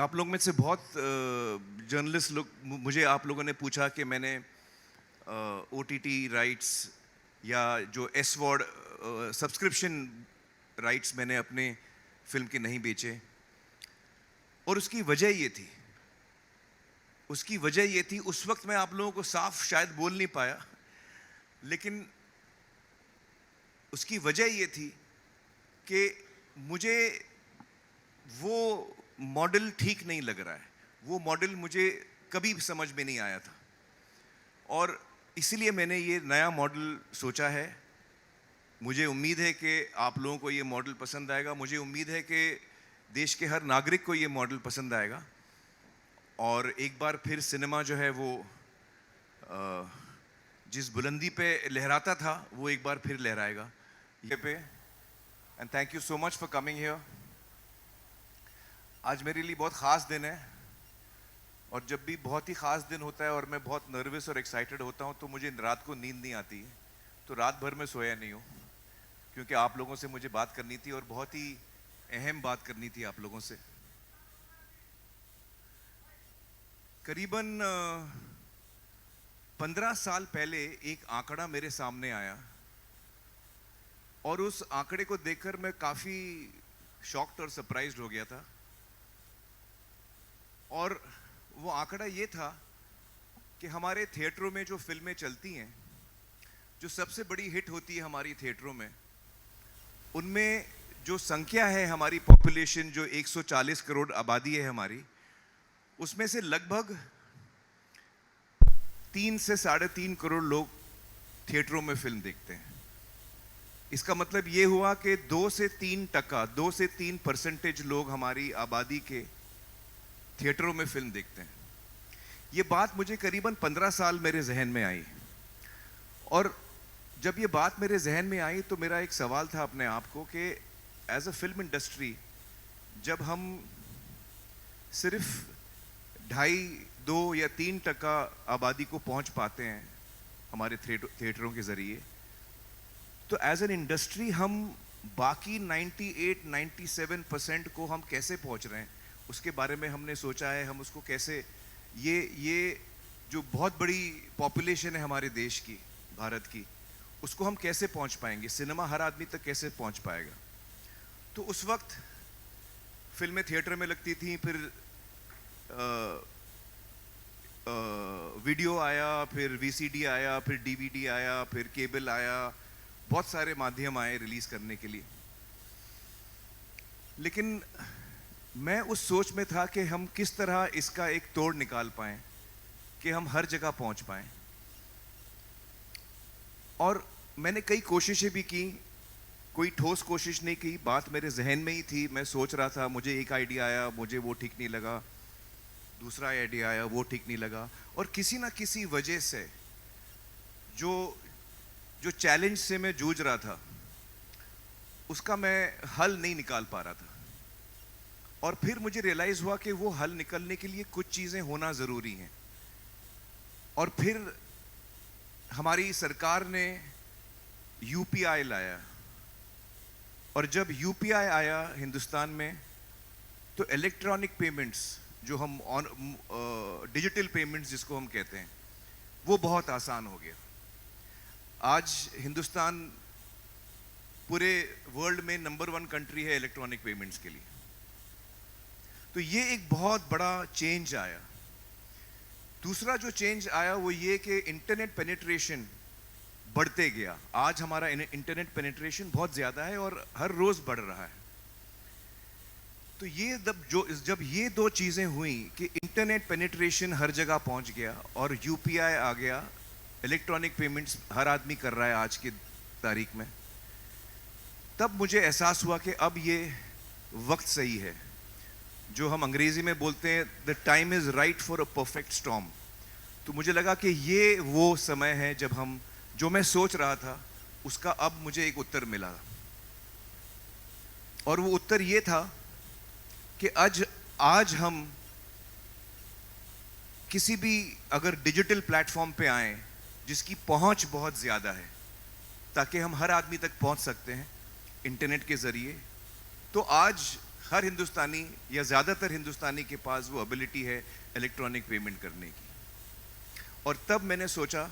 आप लोग में से बहुत जर्नलिस्ट लोग मुझे आप लोगों ने पूछा कि मैंने ओटीटी राइट्स या जो एस वॉर्ड सब्सक्रिप्शन राइट्स मैंने अपने फिल्म के नहीं बेचे। और उसकी वजह ये थी उस वक्त मैं आप लोगों को साफ शायद बोल नहीं पाया, लेकिन उसकी वजह ये थी कि मुझे वो मॉडल ठीक नहीं लग रहा है। वो मॉडल मुझे कभी भी समझ में नहीं आया था और इसीलिए मैंने ये नया मॉडल सोचा है। मुझे उम्मीद है कि आप लोगों को ये मॉडल पसंद आएगा। मुझे उम्मीद है कि देश के हर नागरिक को ये मॉडल पसंद आएगा और एक बार फिर सिनेमा जो है वो जिस बुलंदी पे लहराता था वो एक बार फिर लहराएगा ये पे। And thank you so much for coming here. आज मेरे लिए बहुत ख़ास दिन है और जब भी बहुत ही ख़ास दिन होता है और मैं बहुत नर्वस और एक्साइटेड होता हूँ तो मुझे रात को नींद नहीं आती है। तो रात भर में सोया नहीं हूँ क्योंकि आप लोगों से मुझे बात करनी थी और बहुत ही अहम बात करनी थी आप लोगों से। करीबन 15 साल पहले एक आंकड़ा मेरे सामने आया और उस आंकड़े को देखकर मैं काफ़ी शॉक्ड और सरप्राइज्ड हो गया था। और वो आंकड़ा ये था कि हमारे थिएटरों में जो फिल्में चलती हैं, जो सबसे बड़ी हिट होती है हमारी थिएटरों में, उनमें जो संख्या है हमारी पॉपुलेशन जो 140 करोड़ आबादी है हमारी, उसमें से लगभग 3 से 3.5 करोड़ लोग थिएटरों में फिल्म देखते हैं। इसका मतलब ये हुआ कि 2 से 3% लोग हमारी आबादी के थिएटरों में फिल्म देखते हैं। ये बात मुझे करीबन 15 साल मेरे जहन में आई और जब ये बात मेरे जहन में आई तो मेरा एक सवाल था अपने आप को कि एज अ फिल्म इंडस्ट्री जब हम सिर्फ 2.5, 2 या 3% आबादी को पहुंच पाते हैं हमारे थिएटरों के ज़रिए, तो एज एन इंडस्ट्री हम बाकी 98-97% को हम कैसे पहुंच रहे हैं उसके बारे में हमने सोचा है। हम उसको कैसे ये जो बहुत बड़ी पॉपुलेशन है हमारे देश की, भारत की, उसको हम कैसे पहुंच पाएंगे, सिनेमा हर आदमी तक कैसे पहुंच पाएगा। तो उस वक्त फिल्में थिएटर में लगती थी, फिर वीडियो आया, फिर वीसीडी आया, फिर डीवीडी आया, फिर केबल आया, बहुत सारे माध्यम आए रिलीज करने के लिए। लेकिन मैं उस सोच में था कि हम किस तरह इसका एक तोड़ निकाल पाएं कि हम हर जगह पहुंच पाएं। और मैंने कई कोशिशें भी की, कोई ठोस कोशिश नहीं की। बात मेरे जहन में ही थी, मैं सोच रहा था, मुझे एक आइडिया आया, मुझे वो ठीक नहीं लगा, दूसरा आइडिया आया, वो ठीक नहीं लगा। और किसी ना किसी वजह से जो चैलेंज से मैं जूझ रहा था उसका मैं हल नहीं निकाल पा रहा था। और फिर मुझे रियलाइज हुआ कि वो हल निकलने के लिए कुछ चीज़ें होना ज़रूरी हैं। और फिर हमारी सरकार ने यूपीआई लाया और जब यूपीआई आया हिंदुस्तान में तो इलेक्ट्रॉनिक पेमेंट्स, जो हम डिजिटल पेमेंट्स जिसको हम कहते हैं, वो बहुत आसान हो गया। आज हिंदुस्तान पूरे वर्ल्ड में नंबर 1 कंट्री है इलेक्ट्रॉनिक पेमेंट्स के लिए। तो ये एक बहुत बड़ा चेंज आया। दूसरा जो चेंज आया वो ये कि इंटरनेट पेनिट्रेशन बढ़ते गया। आज हमारा इंटरनेट पेनिट्रेशन बहुत ज़्यादा है और हर रोज़ बढ़ रहा है। तो ये जब ये दो चीज़ें हुई कि इंटरनेट पेनिट्रेशन हर जगह पहुंच गया और यूपीआई आ गया, इलेक्ट्रॉनिक पेमेंट्स हर आदमी कर रहा है आज की तारीख में, तब मुझे एहसास हुआ कि अब ये वक्त सही है। जो हम अंग्रेजी में बोलते हैं the time is right for a perfect storm. तो मुझे लगा कि ये वो समय है जब हम जो मैं सोच रहा था उसका अब मुझे एक उत्तर मिला। और वो उत्तर ये था कि आज हम किसी भी अगर डिजिटल प्लेटफॉर्म पे आए जिसकी पहुंच बहुत ज़्यादा है, ताकि हम हर आदमी तक पहुंच सकते हैं इंटरनेट के ज़रिए, तो आज हर हिंदुस्तानी या ज़्यादातर हिंदुस्तानी के पास वो एबिलिटी है इलेक्ट्रॉनिक पेमेंट करने की। और तब मैंने सोचा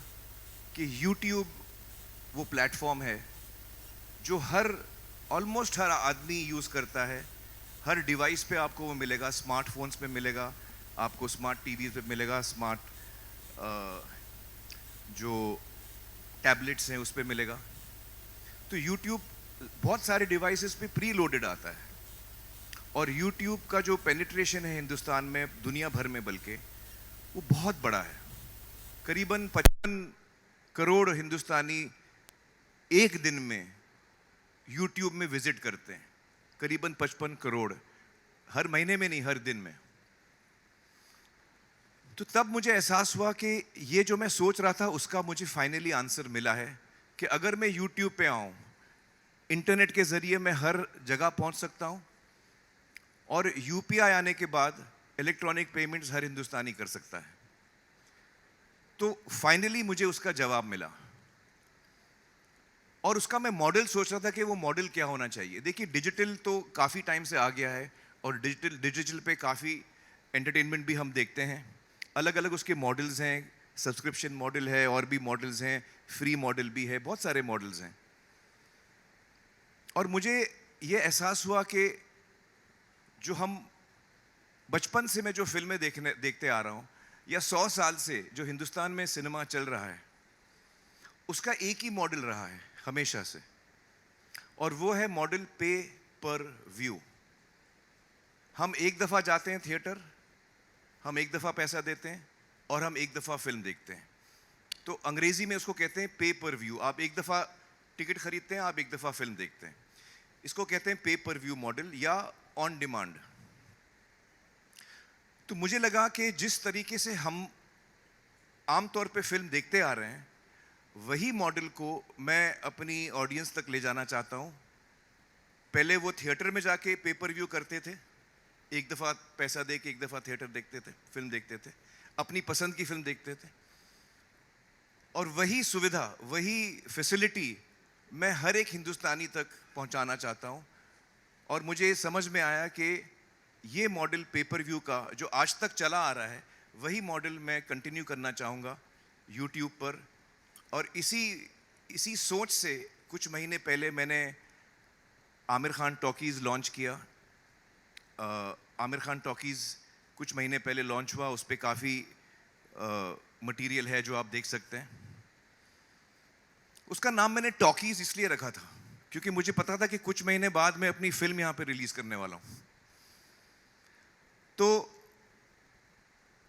कि यूट्यूब वो प्लेटफॉर्म है जो ऑलमोस्ट हर आदमी यूज़ करता है। हर डिवाइस पे आपको वो मिलेगा, स्मार्टफोन्स पे मिलेगा, आपको स्मार्ट टीवीज़ पे मिलेगा, स्मार्ट जो टैबलेट्स हैं उस पे मिलेगा। तो यूट्यूब बहुत सारे डिवाइसेस पे प्री लोडेड आता है, और यूट्यूब का जो पेनिट्रेशन है हिंदुस्तान में, दुनिया भर में बल्कि, वो बहुत बड़ा है। करीबन 55 करोड़ हिंदुस्तानी एक दिन में यूट्यूब में विजिट करते हैं। करीबन 55 करोड़, हर महीने में नहीं, हर दिन में। तो तब मुझे एहसास हुआ कि ये जो मैं सोच रहा था उसका मुझे फाइनली आंसर मिला है कि अगर मैं यूट्यूब पे आऊँ, इंटरनेट के ज़रिए मैं हर जगह पहुँच सकता हूँ, और यूपीआई आने के बाद इलेक्ट्रॉनिक पेमेंट्स हर हिंदुस्तानी कर सकता है। तो फाइनली मुझे उसका जवाब मिला, और उसका मैं मॉडल सोच रहा था कि वो मॉडल क्या होना चाहिए। देखिए, डिजिटल तो काफ़ी टाइम से आ गया है, और डिजिटल पे काफ़ी एंटरटेनमेंट भी हम देखते हैं। अलग अलग उसके मॉडल्स हैं, सब्सक्रिप्शन मॉडल है, और भी मॉडल्स हैं, फ्री मॉडल भी है, बहुत सारे मॉडल्स हैं। और मुझे ये एहसास हुआ कि जो हम बचपन से मैं जो फिल्में देखते आ रहा हूँ, या 100 साल से जो हिंदुस्तान में सिनेमा चल रहा है, उसका एक ही मॉडल रहा है हमेशा से, और वो है मॉडल पे पर व्यू। हम एक दफ़ा जाते हैं थिएटर, हम एक दफ़ा पैसा देते हैं, और हम एक दफ़ा फिल्म देखते हैं। तो अंग्रेज़ी में उसको कहते हैं पे पर व्यू। आप एक दफ़ा टिकट खरीदते हैं, आप एक दफ़ा फिल्म देखते हैं। इसको कहते हैं पे पर व्यू मॉडल या ऑन डिमांड। तो मुझे लगा कि जिस तरीके से हम आमतौर पे फिल्म देखते आ रहे हैं, वही मॉडल को मैं अपनी ऑडियंस तक ले जाना चाहता हूँ। पहले वो थिएटर में जाके पे पर व्यू करते थे, एक दफ़ा पैसा दे के एक दफ़ा थिएटर देखते थे, फिल्म देखते थे, अपनी पसंद की फिल्म देखते थे, और वही सुविधा, वही फैसिलिटी मैं हर एक हिंदुस्तानी तक पहुंचाना चाहता हूं। और मुझे समझ में आया कि ये मॉडल पेपर व्यू का जो आज तक चला आ रहा है, वही मॉडल मैं कंटिन्यू करना चाहूँगा यूट्यूब पर। और इसी सोच से कुछ महीने पहले मैंने आमिर खान टॉकीज़ लॉन्च किया। आमिर खान टॉकीज़ कुछ महीने पहले लॉन्च हुआ, उस पर काफ़ी मटेरियल है जो आप देख सकते हैं। उसका नाम मैंने टॉकीज़ इसलिए रखा था क्योंकि मुझे पता था कि कुछ महीने बाद मैं अपनी फिल्म यहाँ पे रिलीज़ करने वाला हूँ। तो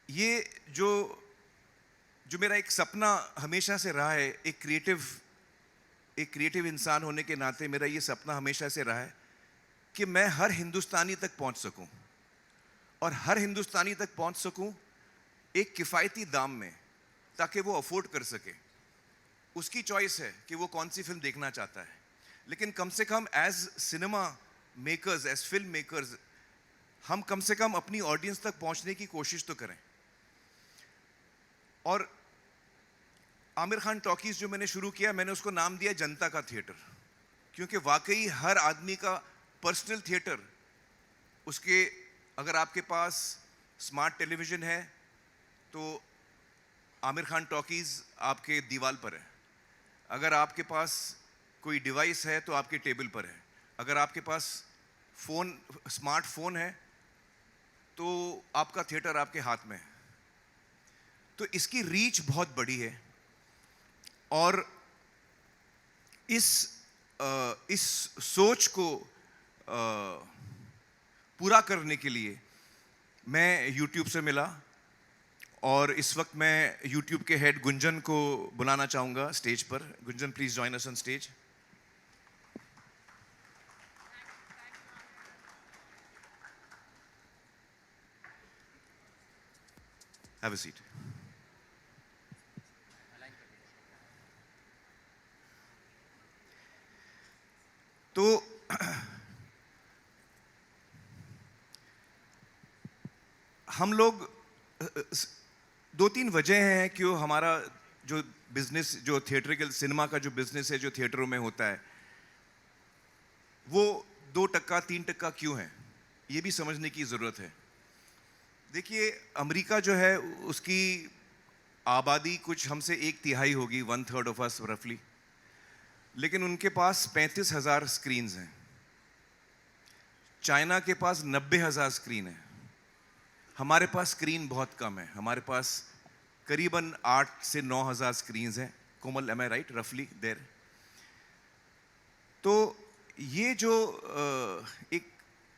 ये जो मेरा एक सपना हमेशा से रहा है, एक क्रिएटिव इंसान होने के नाते मेरा ये सपना हमेशा से रहा है कि मैं हर हिंदुस्तानी तक पहुँच सकूँ, और हर हिंदुस्तानी तक पहुँच सकूँ एक किफ़ायती दाम में, ताकि वो अफोर्ड कर सके। उसकी चॉइस है कि वो कौन सी फिल्म देखना चाहता है, लेकिन कम से कम as cinema makers, as film makers, हम कम से कम अपनी ऑडियंस तक पहुंचने की कोशिश तो करें। और आमिर खान टॉकीज़ जो मैंने शुरू किया, मैंने उसको नाम दिया जनता का थिएटर, क्योंकि वाकई हर आदमी का पर्सनल थिएटर, उसके, अगर आपके पास स्मार्ट टेलीविज़न है तो आमिर खान टॉकीज़ आपके दीवार पर है, अगर आपके पास कोई डिवाइस है तो आपके टेबल पर है, अगर आपके पास स्मार्टफोन है तो आपका थिएटर आपके हाथ में है। तो इसकी रीच बहुत बड़ी है, और इस सोच को पूरा करने के लिए मैं YouTube से मिला, और इस वक्त मैं YouTube के हेड गुंजन को बुलाना चाहूँगा स्टेज पर। Gunjan, please join us on stage. Have a seat. तो हम लोग, दो तीन वजह हैं कि हमारा जो बिजनेस, जो थिएट्रिकल सिनेमा का जो बिजनेस है, जो थिएटरों में होता है, वो 2% 3% क्यों है। ये भी समझने की ज़रूरत है। देखिए, अमेरिका जो है उसकी आबादी कुछ हमसे 1/3 होगी, 1/3 ऑफ अस रफली, लेकिन उनके पास 35,000 स्क्रीन्स हैं। चाइना के पास 90,000 स्क्रीन है। हमारे पास स्क्रीन बहुत कम है, हमारे पास करीबन 8 से 9,000 स्क्रीन्स हैं। कोमल, एम आई राइट? रफली देर। तो ये जो एक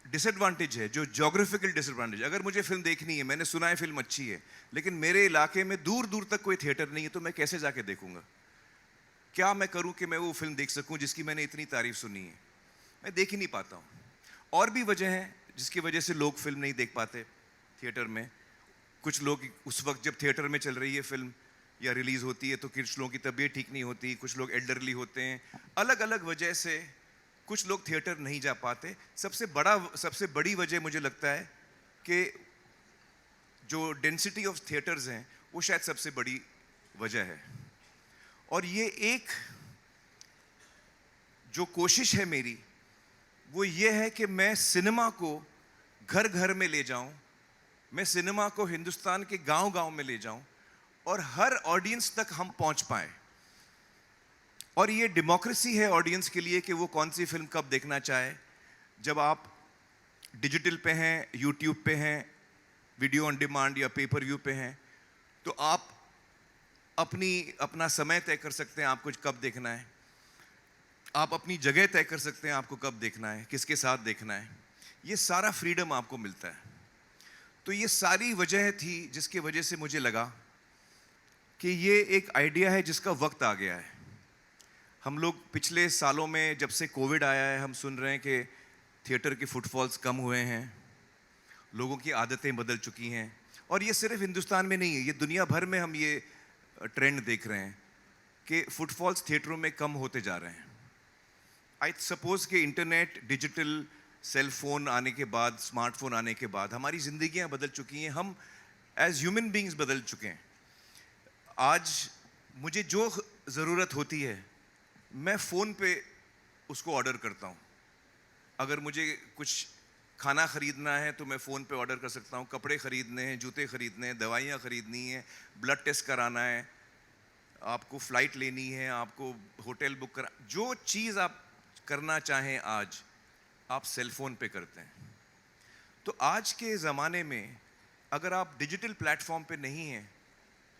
डिसएडवांटेज है, जो ज्योग्राफिकल डिसएडवांटेज, अगर मुझे फिल्म देखनी है, मैंने सुना है फिल्म अच्छी है, लेकिन मेरे इलाके में दूर दूर तक कोई थिएटर नहीं है, तो मैं कैसे जाके देखूंगा? क्या मैं करूं कि मैं वो फिल्म देख सकूं जिसकी मैंने इतनी तारीफ सुनी है? मैं देख ही नहीं पाता हूं। और भी वजह है जिसकी वजह से लोग फिल्म नहीं देख पाते थिएटर में। कुछ लोग उस वक्त जब थिएटर में चल रही है फिल्म या रिलीज होती है, तो कुछ लोगों की तबीयत ठीक नहीं होती, कुछ लोग एल्डरली होते हैं, अलग अलग वजह से कुछ लोग थिएटर नहीं जा पाते। सबसे बड़ी वजह मुझे लगता है कि जो डेंसिटी ऑफ थिएटर्स हैं वो शायद सबसे बड़ी वजह है। और ये एक जो कोशिश है मेरी, वो ये है कि मैं सिनेमा को घर घर में ले जाऊं, मैं सिनेमा को हिंदुस्तान के गांव गांव में ले जाऊं और हर ऑडियंस तक हम पहुंच पाए। और ये डेमोक्रेसी है ऑडियंस के लिए कि वो कौन सी फिल्म कब देखना चाहे। जब आप डिजिटल पे हैं, यूट्यूब पे हैं, वीडियो ऑन डिमांड या पेपर व्यू पे हैं, तो आप अपना समय तय कर सकते हैं आपको कब देखना है। आप अपनी जगह तय कर सकते हैं आपको कब देखना है, किसके साथ देखना है। ये सारा फ्रीडम आपको मिलता है। तो ये सारी वजह थी जिसकी वजह से मुझे लगा कि ये एक आइडिया है जिसका वक्त आ गया है। हम लोग पिछले सालों में, जब से कोविड आया है, हम सुन रहे हैं कि थिएटर के फुटफॉल्स कम हुए हैं, लोगों की आदतें बदल चुकी हैं। और ये सिर्फ हिंदुस्तान में नहीं है, ये दुनिया भर में हम ये ट्रेंड देख रहे हैं कि फुटफॉल्स थिएटरों में कम होते जा रहे हैं। आई सपोज कि इंटरनेट, डिजिटल, सेल फोन आने के बाद, स्मार्टफोन आने के बाद हमारी ज़िंदगियां बदल चुकी हैं, हम एज ह्यूमन बींग्स बदल चुके हैं। आज मुझे जो ज़रूरत होती है मैं फ़ोन पे उसको ऑर्डर करता हूँ। अगर मुझे कुछ खाना ख़रीदना है तो मैं फ़ोन पे ऑर्डर कर सकता हूँ। कपड़े ख़रीदने हैं, जूते ख़रीदने हैं, दवाइयाँ ख़रीदनी हैं, ब्लड टेस्ट कराना है, आपको फ़्लाइट लेनी है, आपको होटल बुक करा, जो चीज़ आप करना चाहें आज आप सेल फोन पे करते हैं। तो आज के ज़माने में अगर आप डिजिटल प्लेटफॉर्म पे नहीं हैं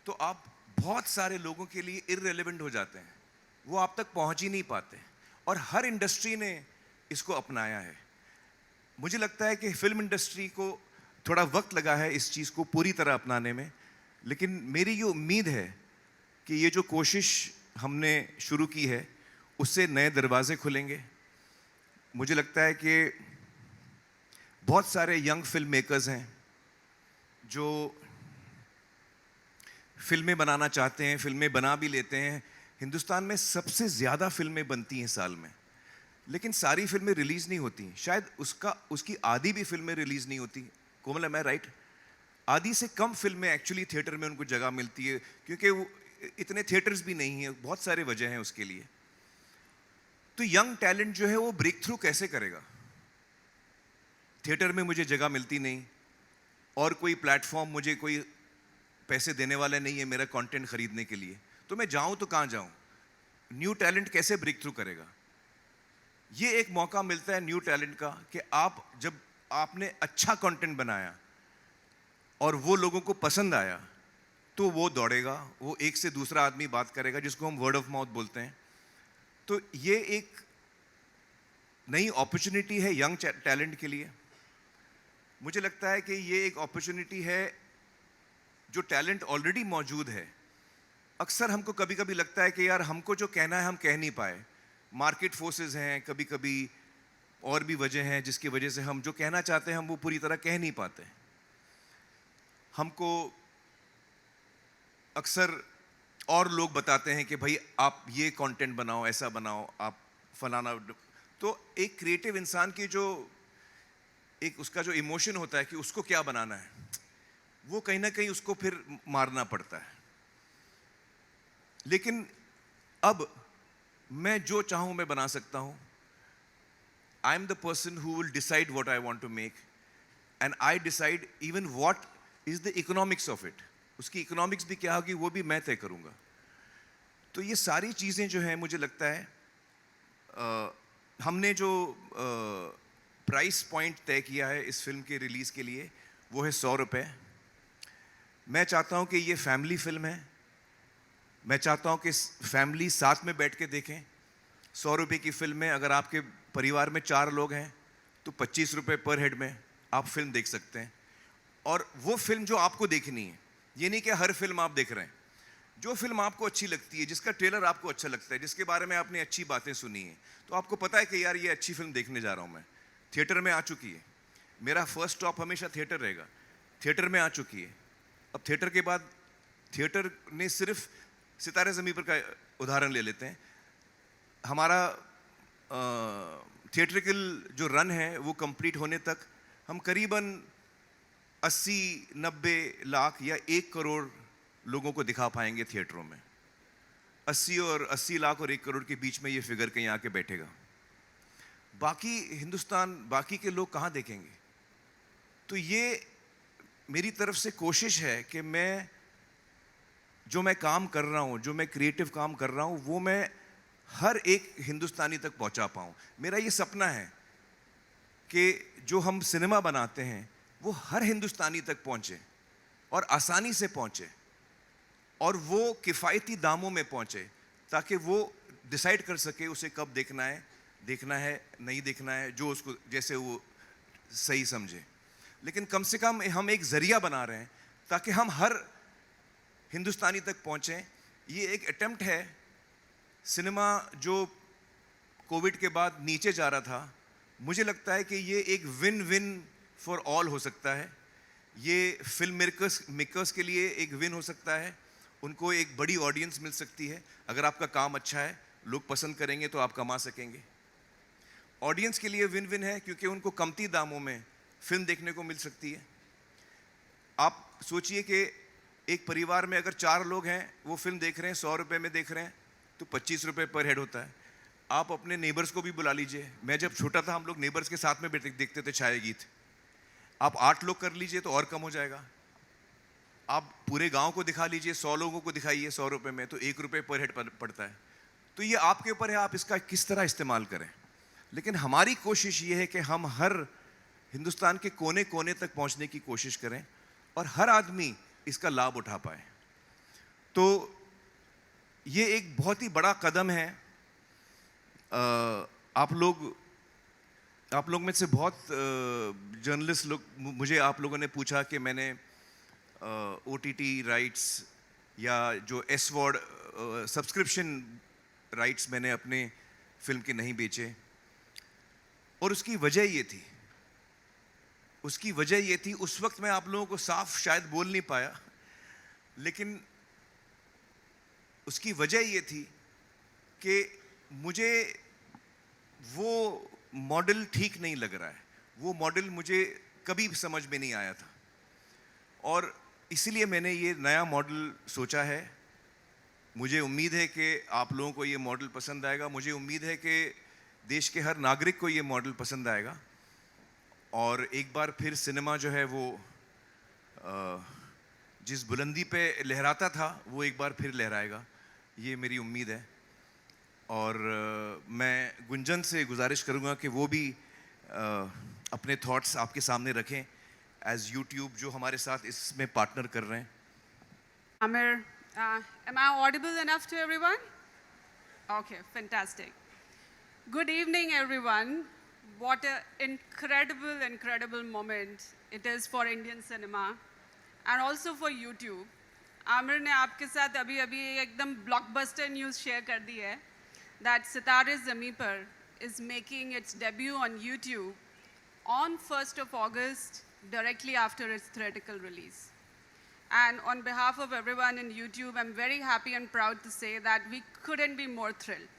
तो आप बहुत सारे लोगों के लिए इररिलेवेंट हो जाते हैं, वो आप तक पहुंच ही नहीं पाते। और हर इंडस्ट्री ने इसको अपनाया है। मुझे लगता है कि फिल्म इंडस्ट्री को थोड़ा वक्त लगा है इस चीज़ को पूरी तरह अपनाने में, लेकिन मेरी ये उम्मीद है कि ये जो कोशिश हमने शुरू की है उससे नए दरवाजे खुलेंगे। मुझे लगता है कि बहुत सारे यंग फिल्म मेकर्स हैं जो फिल्में बनाना चाहते हैं, फिल्में बना भी लेते हैं। हिंदुस्तान में सबसे ज़्यादा फिल्में बनती हैं साल में, लेकिन सारी फिल्में रिलीज़ नहीं होती। शायद उसकी आधी भी फिल्में रिलीज़ नहीं होती। कोमल, एम आई राइट? आधी से कम फिल्में एक्चुअली थिएटर में उनको जगह मिलती है, क्योंकि वो इतने थिएटर्स भी नहीं हैं। बहुत सारे वजह हैं उसके लिए। तो यंग टैलेंट जो है वो ब्रेक थ्रू कैसे करेगा? थिएटर में मुझे जगह मिलती नहीं और कोई प्लेटफॉर्म, मुझे कोई पैसे देने वाला नहीं है मेरा कंटेंट खरीदने के लिए, तो मैं जाऊं तो कहां जाऊं? न्यू टैलेंट कैसे ब्रेक थ्रू करेगा? ये एक मौका मिलता है न्यू टैलेंट का कि जब आपने अच्छा कंटेंट बनाया और वो लोगों को पसंद आया तो वो दौड़ेगा, वो एक से दूसरा आदमी बात करेगा, जिसको हम वर्ड ऑफ माउथ बोलते हैं। तो ये एक नई अपॉर्चुनिटी है यंग टैलेंट के लिए। मुझे लगता है कि ये एक अपॉर्चुनिटी है जो टैलेंट ऑलरेडी मौजूद है। अक्सर हमको कभी कभी लगता है कि यार हमको जो कहना है हम कह नहीं पाए, मार्केट फोर्सेस हैं, कभी कभी और भी वजह हैं जिसकी वजह से हम जो कहना चाहते हैं हम वो पूरी तरह कह नहीं पाते। हमको अक्सर और लोग बताते हैं कि भाई आप ये कंटेंट बनाओ, ऐसा बनाओ, आप फलाना। तो एक क्रिएटिव इंसान की जो एक उसका जो इमोशन होता है कि उसको क्या बनाना है, वो कहीं ना कहीं उसको फिर मारना पड़ता है। लेकिन अब मैं जो चाहूं मैं बना सकता हूं। I am the person who will decide what I want to make. And I decide even what is the economics of it, उसकी इकोनॉमिक्स भी क्या होगी वो भी मैं तय करूँगा। तो ये सारी चीज़ें जो हैं मुझे लगता है हमने जो प्राइस पॉइंट तय किया है इस फिल्म के रिलीज़ के लिए वो है 100 रुपये। मैं चाहता हूँ कि ये फैमिली फिल्म है, मैं चाहता हूँ कि फैमिली साथ में बैठ के देखें। 100 रुपये की फिल्म में अगर आपके परिवार में 4 लोग हैं तो 25 रुपये पर हेड में आप फिल्म देख सकते हैं। और वो फिल्म जो आपको देखनी है, ये नहीं कि हर फिल्म आप देख रहे हैं, जो फिल्म आपको अच्छी लगती है, जिसका ट्रेलर आपको अच्छा लगता है, जिसके बारे में आपने अच्छी बातें सुनी हैं, तो आपको पता है कि यार ये अच्छी फिल्म देखने जा रहा हूँ मैं, थिएटर में आ चुकी है, मेरा फर्स्ट स्टॉप हमेशा थिएटर रहेगा, थिएटर में आ चुकी है। अब थिएटर के बाद थिएटर ने सिर्फ सितारे ज़मीं पर का उदाहरण ले लेते हैं, हमारा थिएट्रिकल जो रन है वो कंप्लीट होने तक हम करीबन 80-90 लाख या 1 करोड़ लोगों को दिखा पाएंगे थिएटरों में। 80 लाख और 1 करोड़ के बीच में ये फिगर कहीं आके बैठेगा। बाकी हिंदुस्तान, बाकी के लोग कहाँ देखेंगे? तो ये मेरी तरफ से कोशिश है कि मैं जो मैं काम कर रहा हूँ, जो मैं क्रिएटिव काम कर रहा हूँ, वो मैं हर एक हिंदुस्तानी तक पहुँचा पाऊँ। मेरा ये सपना है कि जो हम सिनेमा बनाते हैं वो हर हिंदुस्तानी तक पहुँचे और आसानी से पहुँचे और वो किफ़ायती दामों में पहुँचे, ताकि वो डिसाइड कर सके उसे कब देखना है नहीं देखना है, जो उसको जैसे वो सही समझे। लेकिन कम से कम हम एक ज़रिया बना रहे हैं ताकि हम हर हिंदुस्तानी तक पहुँचें। ये एक अटेम्प्ट है। सिनेमा जो कोविड के बाद नीचे जा रहा था, मुझे लगता है कि ये एक विन विन फॉर ऑल हो सकता है। ये फिल्म मेकर्स के लिए एक विन हो सकता है, उनको एक बड़ी ऑडियंस मिल सकती है। अगर आपका काम अच्छा है, लोग पसंद करेंगे तो आप कमा सकेंगे। ऑडियंस के लिए विन विन है क्योंकि उनको कमती दामों में फिल्म देखने को मिल सकती है। आप सोचिए कि एक परिवार में अगर 4 लोग हैं, वो फिल्म देख रहे हैं, 100 रुपये में देख रहे हैं, तो 25 रुपये पर हेड होता है। आप अपने नेबर्स को भी बुला लीजिए। मैं जब छोटा था हम लोग नेबर्स के साथ में देखते थे छाया गीत। आप 8 लोग कर लीजिए तो और कम हो जाएगा। आप पूरे गांव को दिखा लीजिए, 100 लोगों को दिखाइए 100 रुपये में, तो 1 रुपये पर हेड पड़ता है। तो ये आपके ऊपर है, आप इसका किस तरह इस्तेमाल करें। लेकिन हमारी कोशिश ये है कि हम हर हिंदुस्तान के कोने कोने तक पहुंचने की कोशिश करें और हर आदमी इसका लाभ उठा पाए। तो ये एक बहुत ही बड़ा कदम है। आप लोग में से बहुत जर्नलिस्ट लोग, मुझे आप लोगों ने पूछा कि मैंने OTT राइट्स या जो S-Word सब्सक्रिप्शन राइट्स मैंने अपने फिल्म के नहीं बेचे। और उसकी वजह ये थी, उस वक्त मैं आप लोगों को साफ शायद बोल नहीं पाया, लेकिन उसकी वजह ये थी कि मुझे वो मॉडल ठीक नहीं लग रहा है। वो मॉडल मुझे कभी समझ में नहीं आया था और इसीलिए मैंने ये नया मॉडल सोचा है। मुझे उम्मीद है कि आप लोगों को ये मॉडल पसंद आएगा। मुझे उम्मीद है कि देश के हर नागरिक को ये मॉडल पसंद आएगा और एक बार फिर सिनेमा जो है वो जिस बुलंदी पे लहराता था वो एक बार फिर लहराएगा, ये मेरी उम्मीद है। और मैं गुंजन से गुजारिश करूँगा कि वो भी अपने थॉट्स आपके सामने रखें एज यूट्यूब जो हमारे साथ इसमें पार्टनर कर रहे हैं। Amir, am I audible enough to everyone? Okay, fantastic. Good evening, everyone. What an incredible moment it is for Indian cinema and also for YouTube. Aamir ने आपके साथ अभी एकदम blockbuster news share कर दी है that सितारे ज़मीं पर is making its debut on YouTube on 1st of August, directly after its theatrical release. And on behalf of everyone in YouTube, I'm very happy and proud to say that we couldn't be more thrilled.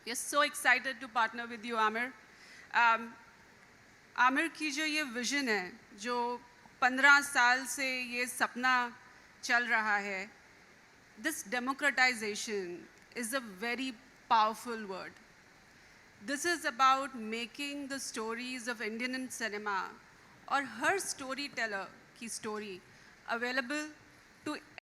We are so excited to partner with you, Amir. Aamir की जो ये vision है, जो 15 साल से ये सपना चल रहा है, this democratization is a very powerful word. This is about making the stories of Indian cinema और हर स्टोरी टेलर की स्टोरी अवेलेबल टू